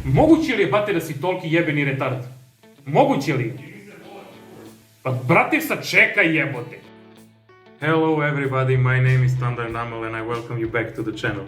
Moguće li je, bate, da si toliki jebeni retard? Moguće li je? Pa, brate, sačekaj jebote. Hello everybody, my name is Thundernumel and I welcome you back to the channel.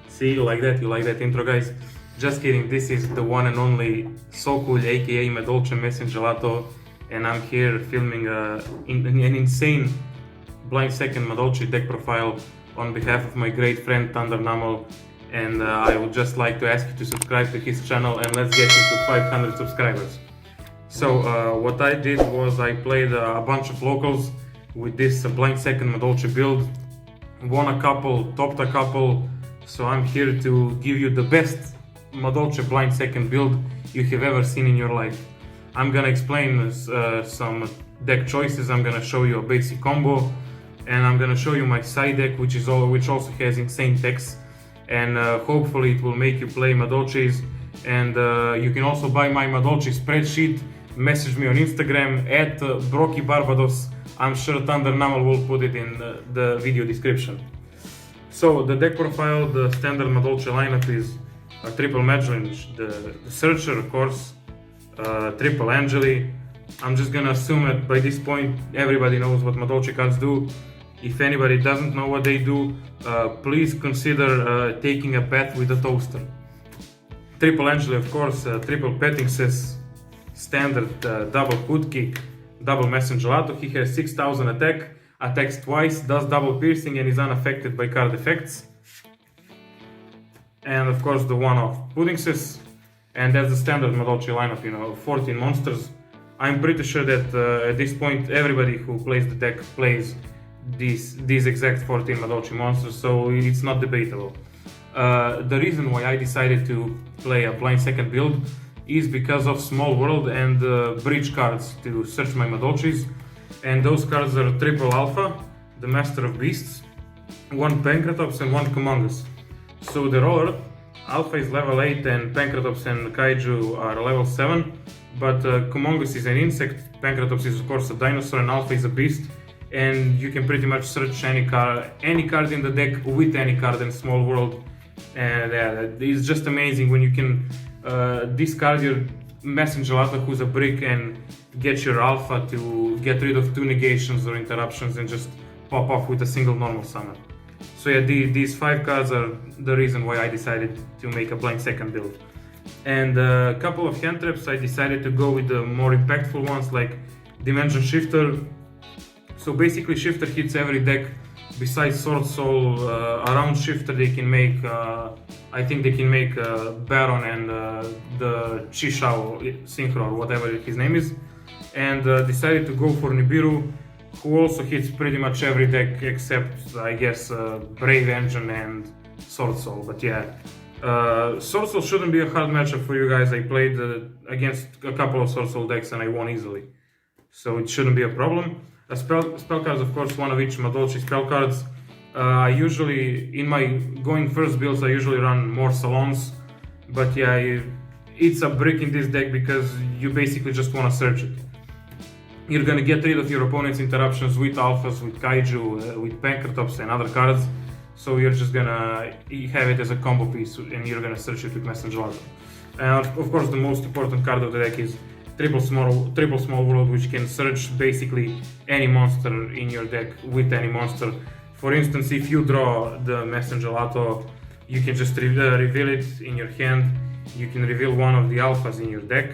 See, you like that intro, guys? Just kidding, this is the one and only Sokul, aka Madolche Gelato, and I'm here filming an insane blind second Madolche deck profile on behalf of my great friend Thundernumel, and I would just like to ask you to subscribe to his channel and let's get into 500 subscribers. So what I did was I played a bunch of locals with this blind second Madolche build, won a couple, topped a couple, so I'm here to give you the best Madolche blind second build you have ever seen in your life. I'm gonna explain some deck choices, I'm gonna show you a basic combo, and I'm gonna show you my side deck, which also has insane decks, and hopefully it will make you play Madolches. And you can also buy my Madolche spreadsheet. Message me on Instagram at BrokyBarbados. I'm sure Thundernumel will put it in the video description. So the deck profile, the standard Madolche lineup is a triple Madolche, the Searcher, of course, triple Angeli. I'm just gonna assume that by this point everybody knows what Madolche cards do. If anybody doesn't know what they do, please consider taking a bath with a toaster. Triple Angeli, of course, triple Petting Says, standard double Hood Kick, double Gelato. He has 6000 attack, attacks twice, does double piercing and is unaffected by card effects. And of course the one-off Pudding Says, and that's the standard Madolche lineup, 14 monsters. I'm pretty sure that at this point everybody who plays the deck plays these exact 14 Madolche monsters, so it's not debatable. The reason why I decided to play a blind second build is because of Small World and Bridge cards to search my Madolches, and those cards are triple Alpha, the Master of Beasts, one Pancratops and one Kumongus. So the roller, Alpha is level 8 and Pancratops and Kaiju are level 7, but Kumongus is an insect, Pancratops is of course a dinosaur, and Alpha is a beast, and you can pretty much search any card in the deck with any card in Small World, and it's just amazing when you can discard your Gelato, who's a brick, and get your Alpha to get rid of 2 negations or interruptions and just pop off with a single normal summon. So yeah, these 5 cards are the reason why I decided to make a blind second build. And a couple of hand traps, I decided to go with the more impactful ones like Dimension Shifter. So basically Shifter hits every deck besides Sword Soul. Around Shifter they can make, I think they can make Baron and the Chishao Synchro or whatever his name is. And decided to go for Nibiru, who also hits pretty much every deck except, I guess, Brave Engine and Sword Soul. But yeah, Sword Soul shouldn't be a hard matchup for you guys. I played against a couple of Sword Soul decks and I won easily, so it shouldn't be a problem. Spell cards, of course, one of each Madolche spell cards. I usually, in my going first builds, I usually run more Salons, but yeah, it's a brick in this deck because you basically just want to search it. You're gonna get rid of your opponent's interruptions with Alphas, with Kaiju, with Pancratops and other cards, so you're just gonna have it as a combo piece and you're gonna search it with Gelato. And of course the most important card of the deck is Triple Small World, which can search basically any monster in your deck with any monster. For instance, if you draw the Gelato, you can just reveal it in your hand. You can reveal one of the Alphas in your deck,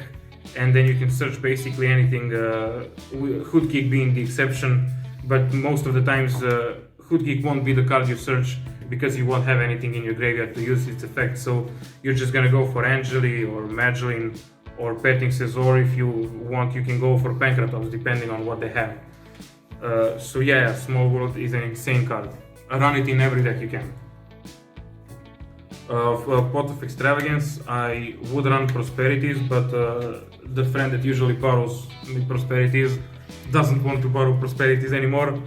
and then you can search basically anything, Hood Kick being the exception, but most of the times Hood Kick won't be the card you search because you won't have anything in your graveyard to use its effect, so you're just gonna go for Angeli or Madeline or Petting Says, or if you want you can go for Pancratops depending on what they have. So yeah, Small World is an insane card. Run it in every deck you can. For Pot of Extravagance, I would run Prosperities, but the friend that usually borrows me Prosperities doesn't want to borrow Prosperities anymore,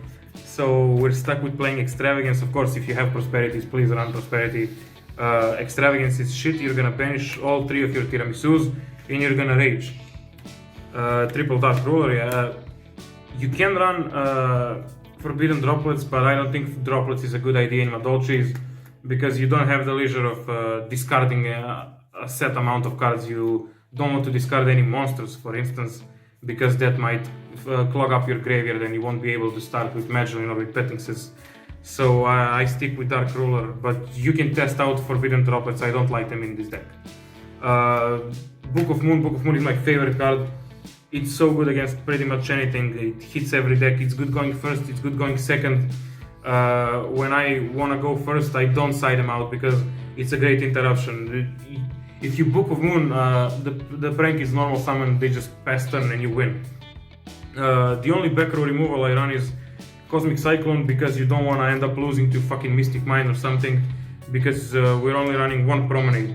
so we're stuck with playing Extravagance. Of course, if you have Prosperities, please run Prosperity. Extravagance is shit. You're gonna banish all 3 of your Tiramisus and you're gonna rage. Triple Dark Ruler, yeah. You can run Forbidden Droplets, but I don't think Droplets is a good idea in Madolches because you don't have the leisure of discarding a set amount of cards. You don't want to discard any monsters, for instance, because that might clog up your graveyard and you won't be able to start with Madolche or with Pettings. So I stick with Dark Ruler, but you can test out Forbidden Droplets. I don't like them in this deck. Book of Moon is my favorite card. It's so good against pretty much anything. It hits every deck. It's good going first, it's good going second. When I want to go first, I don't side them out because it's a great interruption. If you Book of Moon, the prank is normal summon, they just pass turn and you win. The only back row removal I run is Cosmic Cyclone, because you don't want to end up losing to fucking Mystic Mine or something, because we're only running one Promenade.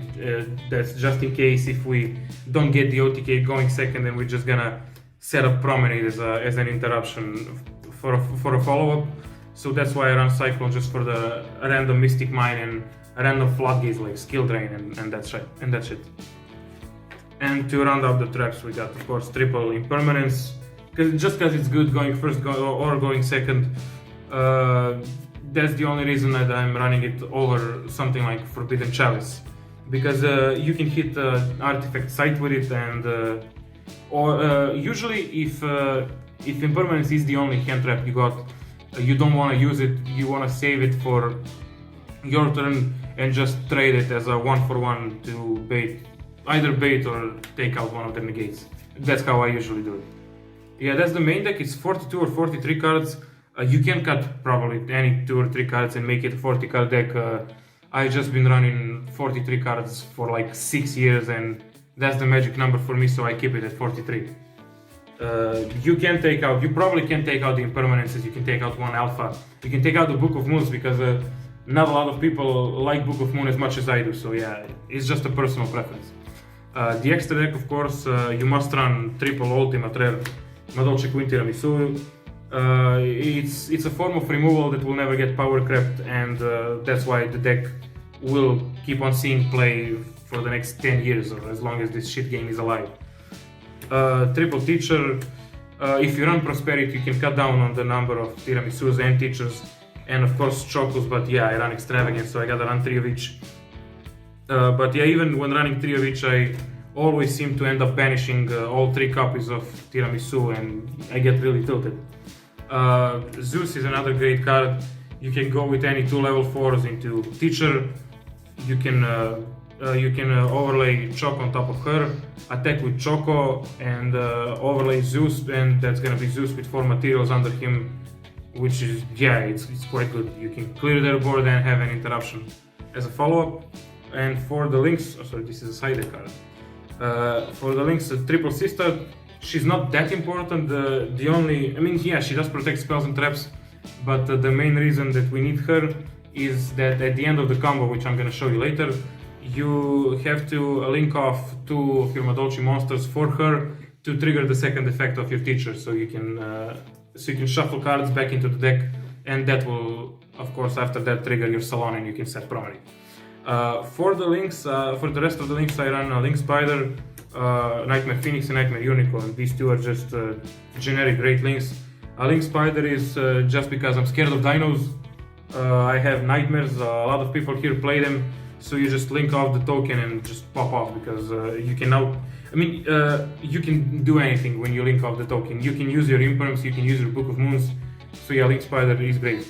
That's just in case if we don't get the OTK going second, and we're just gonna set up Promenade as an interruption for a follow-up. So that's why I run Cyclone, just for the random Mystic Mine and random floodgates like Skill Drain and that's it. And to round up the traps, we got of course triple Impermanence, just because it's good going first or going second. That's the only reason that I'm running it over something like Forbidden Chalice, because you can hit Artifact Sight with it, and usually if Impermanence is the only hand trap you got, you don't want to use it. You want to save it for your turn and just trade it as a 1-for-1 to either bait or take out one of the negates. That's how I usually do it. Yeah, that's the main deck. It's 42 or 43 cards. You can cut probably any 2 or 3 cards and make it a 40 card deck. I've just been running 43 cards for like 6 years, and that's the magic number for me, so I keep it at 43. You probably can take out the Impermanences, you can take out one Alpha, you can take out the Book of Moons, because not a lot of people like Book of Moon as much as I do, so yeah, it's just a personal preference. The extra deck, of course, you must run triple ultimate rare Madolche Queen Tiramisu. It's a form of removal that will never get power crept, and that's why the deck will keep on seeing play for the next 10 years, or as long as this shit game is alive. Triple Teacher. If you run Prosperity, you can cut down on the number of Tiramisus and Teachers, and of course Chocos, but yeah, I run Extravagant, so I gotta run 3 of each. But yeah, even when running 3 of each, I always seem to end up banishing all 3 copies of Tiramisu, and I get really tilted. Zeus is another great card. You can go with any 2 level 4s into Teacher. You can overlay Choco on top of her, attack with Choco, and overlay Zeus, and that's gonna be Zeus with 4 materials under him, which is, yeah, it's quite good. You can clear their board and have an interruption as a follow-up. And for the links, this is a side deck card. For the links, Triple Sister, she's not that important. She does protect spells and traps, but the main reason that we need her is that at the end of the combo, which I'm gonna show you later, you have to link off 2 of your Madolche monsters for her to trigger the second effect of your Teacher, so you can shuffle cards back into the deck, and that will, of course, after that trigger your Salon, and you can set Promenade. For the links, for the rest of the links, I run Link Spider, Nightmare Phoenix, and Nightmare Unicorn. These 2 are just generic great links. Link Spider is just because I'm scared of dinos. I have nightmares. A lot of people here play them, so you just link off the token and just pop off, because you can now. You can do anything when you link off the token. You can use your Imperms, you can use your Book of Moons. So yeah, Link Spider is great.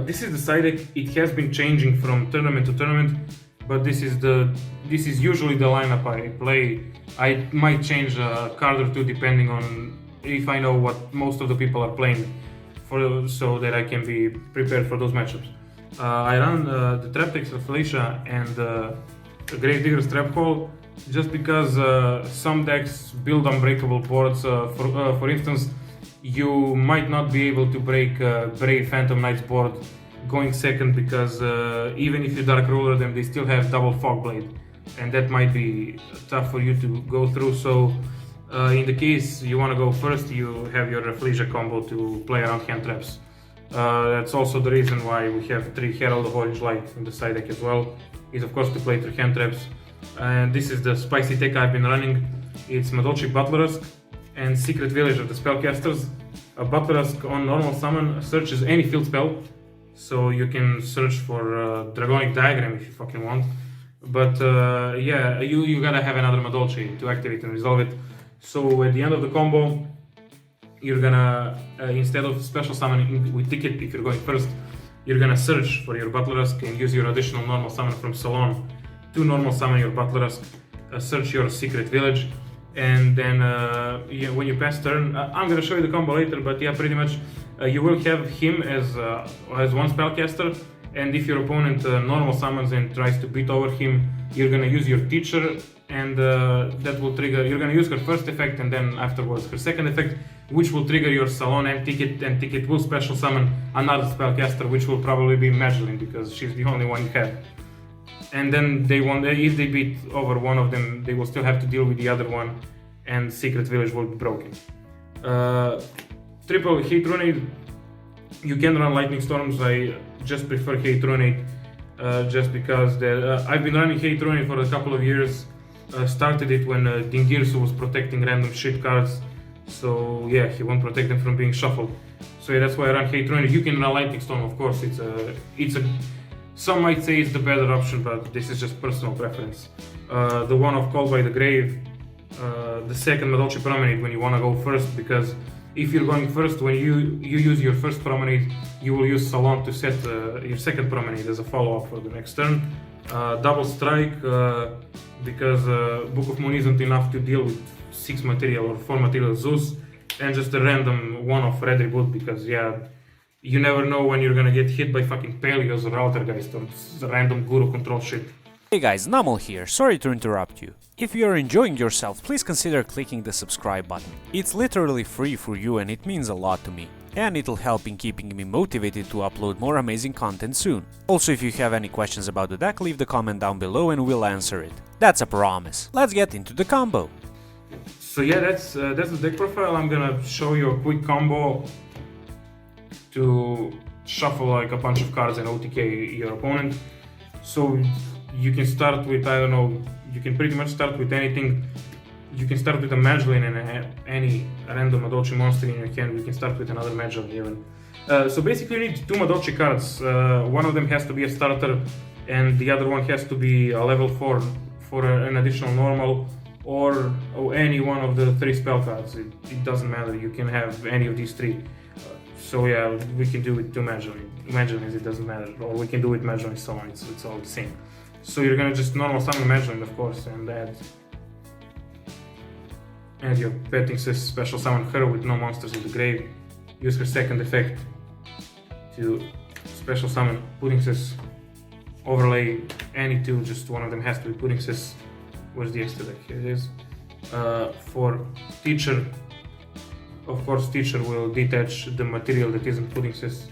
This is the side deck. It has been changing from tournament to tournament, but this is usually the lineup I play. I might change a card or 2 depending on if I know what most of the people are playing, so that I can be prepared for those matchups. I run the Traptex of Felicia and the Gravedigger's Trap Hole, just because some decks build unbreakable boards. For instance, you might not be able to break Brave Phantom Knight's board going second, because even if you Dark Ruler them, they still have double Fogblade, and that might be tough for you to go through. So in the case you want to go first, you have your Rafflesia combo to play around hand traps. That's also the reason why we have 3 Herald of Orange Light in the side deck as well, is of course to play through hand traps. And this is the spicy tech I've been running. It's Madolche Butlerusk and Secret Village of the Spellcasters. A Butlerusk on normal summon searches any field spell, so you can search for Dragonic Diagram if you fucking want. But yeah, you gotta have another Madolche to activate and resolve it. So at the end of the combo, you're gonna instead of special summoning with ticket, if you're going first, you're gonna search for your Butler-esque and use your additional normal summon from Salon to normal summon your Butler-esque, search your secret village, and then yeah, when you pass turn, I'm gonna show you the combo later, but yeah, pretty much you will have him as one spellcaster, and if your opponent normal summons and tries to beat over him, you're gonna use your teacher, and that will trigger, you're gonna use her first effect and then afterwards her second effect, which will trigger your Salon and Ticket will special summon another spellcaster, which will probably be Madolche because she's the only one you have. And then if they beat over one of them, they will still have to deal with the other one, and Secret Village will be broken. Triple Hate Runade, you can run Lightning Storms. I just prefer Hate Runade just because I've been running Hate Runade for a couple of years. Started it when Dingirsu was protecting random shit cards, so yeah, he won't protect them from being shuffled. So yeah, that's why I run Hate Runade. You can run Lightning Storm, of course. It's a some might say it's the better option, but this is just personal preference. The one of Call by the Grave, the second Madolche Promenade when you want to go first, because if you're going first, when you use your first Promenade, you will use Salon to set your second Promenade as a follow-up for the next turn. Double Strike, because Book of Moon isn't enough to deal with 6 material or 4 material Zeus, and just a random one of Red Reboot, because yeah, you never know when you're gonna get hit by fucking Peleos or Altergeist or random Guru control shit. Hey guys, Numel here, sorry to interrupt you. If you are enjoying yourself, please consider clicking the subscribe button. It's literally free for you and it means a lot to me. And it'll help in keeping me motivated to upload more amazing content soon. Also, if you have any questions about the deck, leave the comment down below and we'll answer it. That's a promise. Let's get into the combo. So yeah, that's the deck profile. I'm gonna show you a quick combo to shuffle like a bunch of cards and OTK your opponent. So you can start with, I don't know, you can pretty much start with anything. You can start with a Madolche and any random Madolche monster in your hand. We can start with another Madolche even. So basically you need 2 Madolche cards. One of them has to be a starter and the other one has to be a level 4 for an additional normal, or any one of the 3 spell cards. It doesn't matter, you can have any of these 3. So yeah, we can do it 2 Madolches, it doesn't matter, or we can do it Madolche so on, it's all the same. So you're gonna just normal summon Madolche, of course, and add your Petting Sis, special summon her with no monsters in the grave. Use her second effect to special summon Pudding Sis. Overlay any 2, just one of them has to be Pudding Sis. Where's the extra deck? Here it is. For Teacher, of course, Teacher will detach the material that isn't Pudding Sis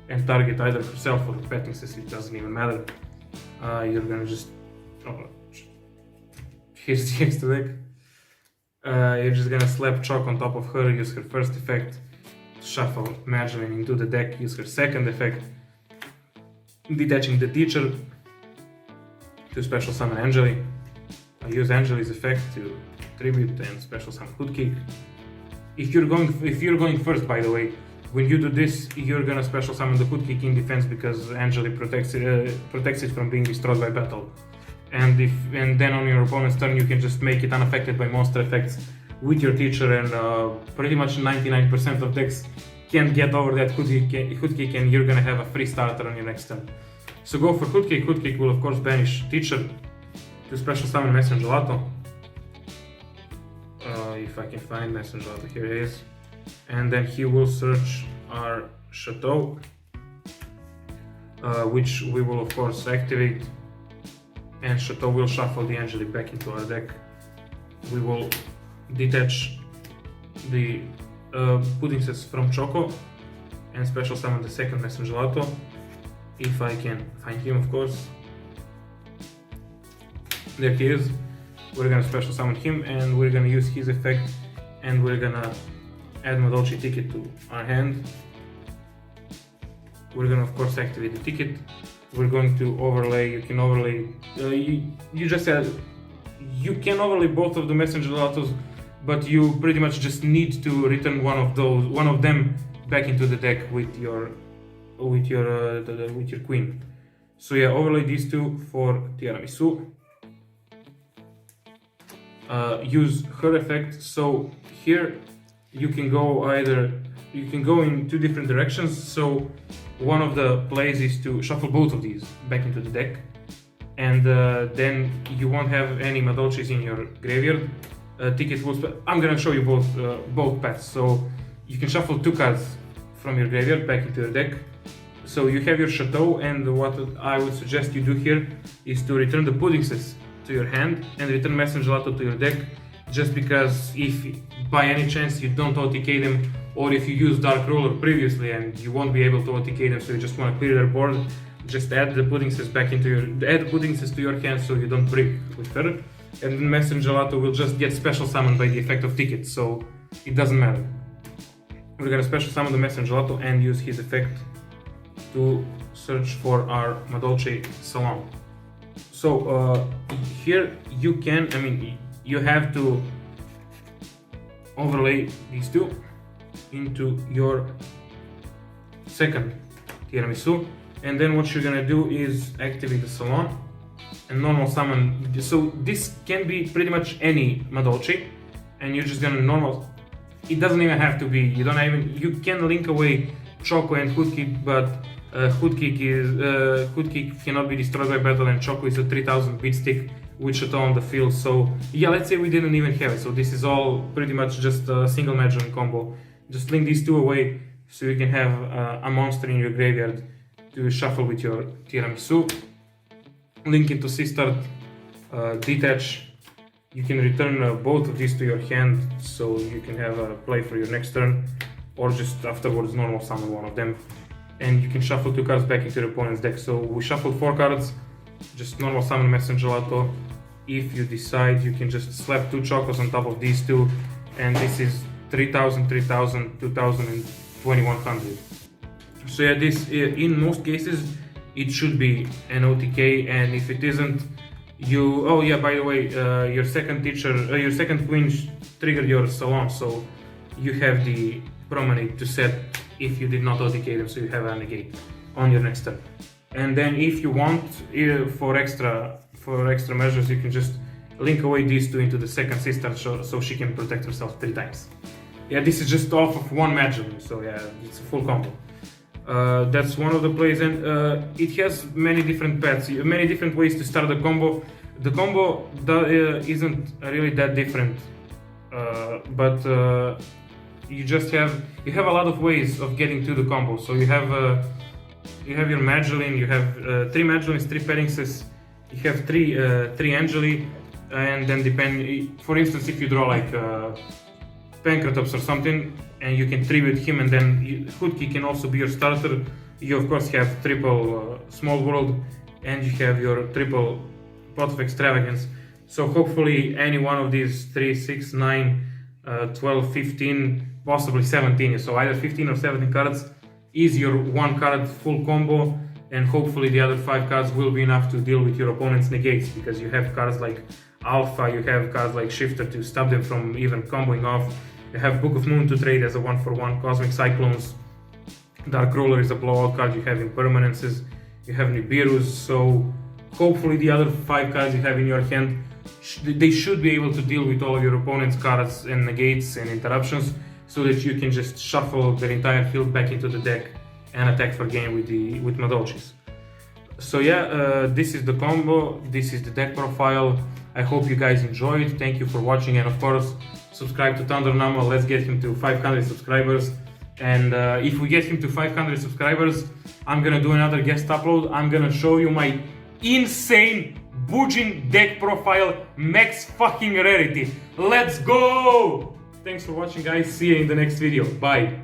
and target either herself or Petting Sis, it doesn't even matter. You're gonna just... here's the extra deck. You're just gonna slap Chalk on top of her, use her first effect, shuffle Madolche into the deck, use her second effect, detaching the Teacher to special summon Angeli. Use Angeli's effect to tribute and special summon Hoodkick. If you're going first, by the way, when you do this, you're gonna special summon the Hoodkick in defense because Angeli protects it from being destroyed by battle. And then on your opponent's turn, you can just make it unaffected by monster effects with your Teacher, and pretty much 99% of decks can't get over that Hoodkick, and you're gonna have a free starter on your next turn. So go for Hoodkick. Hoodkick will of course banish Teacher to special summon Messengelato. If I can find Messengelato, here it is. And then he will search our Chateau, which we will of course activate. And Chateau will shuffle the Angeli back into our deck. We will detach the Pudding Sis from Choco and special summon the second Messengelato, if I can find him, of course. There he is. We're gonna special summon him and we're gonna use his effect, and we're gonna add Madolche Ticket to our hand. We're gonna of course activate the ticket. We're going to overlay, you can overlay, you just said, you can overlay both of the Messengelatos, but you pretty much just need to return one of them back into the deck with your queen. So yeah, overlay these two for Tiramisu. Use her effect. So here you can go in two different directions. So one of the plays is to shuffle both of these back into the deck, and then you won't have any Madolches in your graveyard. Ticket will. I'm gonna show you both paths. So you can shuffle two cards from your graveyard back into your deck. So you have your Chateau, and what I would suggest you do here is to return the Puddingses to your hand and return Messenger Gelato to your deck, just because if by any chance you don't OTK them, or if you use Dark Ruler previously and you won't be able to OTK them, so you just want to clear their board, just add the Puddingses to your hand so you don't break with her, and then Messenger Gelato will just get special summoned by the effect of Ticket, so it doesn't matter. We're gonna special summon the Messenger Gelato and use his effect to search for our Madolche Salon. So here you have to overlay these two into your second Tiramisu, and then what you're gonna do is activate the Salon and normal summon. So this can be pretty much any Madolche, and you're just gonna normal. It doesn't even have to be. You can link away Choco and Hoodkick, but Hoodkick cannot be destroyed by battle, and Choco is a 3000 beat stick with Chateau on the field. So yeah, let's say we didn't even have it. So this is all pretty much just a single Madolche combo. Just link these two away so you can have a monster in your graveyard to shuffle with your Tiramisu. Link into C-Start, detach. You can return both of these to your hand so you can have a play for your next turn, or just afterwards normal summon one of them. And you can shuffle two cards back into your opponent's deck. So we shuffled 4 cards, just normal summon Messenger Gelato. If you decide, you can just slap 2 Chocos on top of these two, and this is 3000, 3000, 2000, and 2100. So yeah, this in most cases it should be an OTK, and if it isn't, oh yeah, by the way, your second queen triggered your Salon, so you have the promenade to set if you did not OTK them, so you have a negate on your next turn. And then if you want, for extra measures, you can just link away these two into the second sister so she can protect herself 3 times. Yeah, this is just off of one Madolche, so yeah, it's a full combo. That's one of the plays, and it has many different paths, many different ways to start the combo. The combo isn't really that different, but you have a lot of ways of getting to the combo. So you have your Magellan, you have 3 Magellans, 3 Puddingses, you have 3 Angeli, and then for instance, if you draw like Pancratops or something, and you can tribute him, and then Hoodkick can also be your starter. You of course have triple Small World, and you have your triple Pot of Extravagance. So hopefully any one of these 3, 6, 9, 12, 15, possibly 17, so either 15 or 17 cards is your 1 card full combo, and hopefully the other 5 cards will be enough to deal with your opponent's negates, because you have cards like Alpha, you have cards like Shifter to stop them from even comboing off, you have Book of Moon to trade as a 1-for-1, Cosmic Cyclones, Dark Ruler is a blowout card, you have Impermanences, you have Nibiru's, so hopefully the other 5 cards you have in your hand, they should be able to deal with all of your opponent's cards and negates and interruptions, so that you can just shuffle their entire field back into the deck and attack for game with Madolches. So yeah, this is the combo, this is the deck profile. I hope you guys enjoyed, thank you for watching, and of course subscribe to Thundernumel. Let's get him to 500 subscribers, and if we get him to 500 subscribers, I'm gonna do another guest upload. I'm gonna show you my insane Bujin deck profile, max fucking rarity. Let's go! Thanks for watching, guys. See you in the next video. Bye.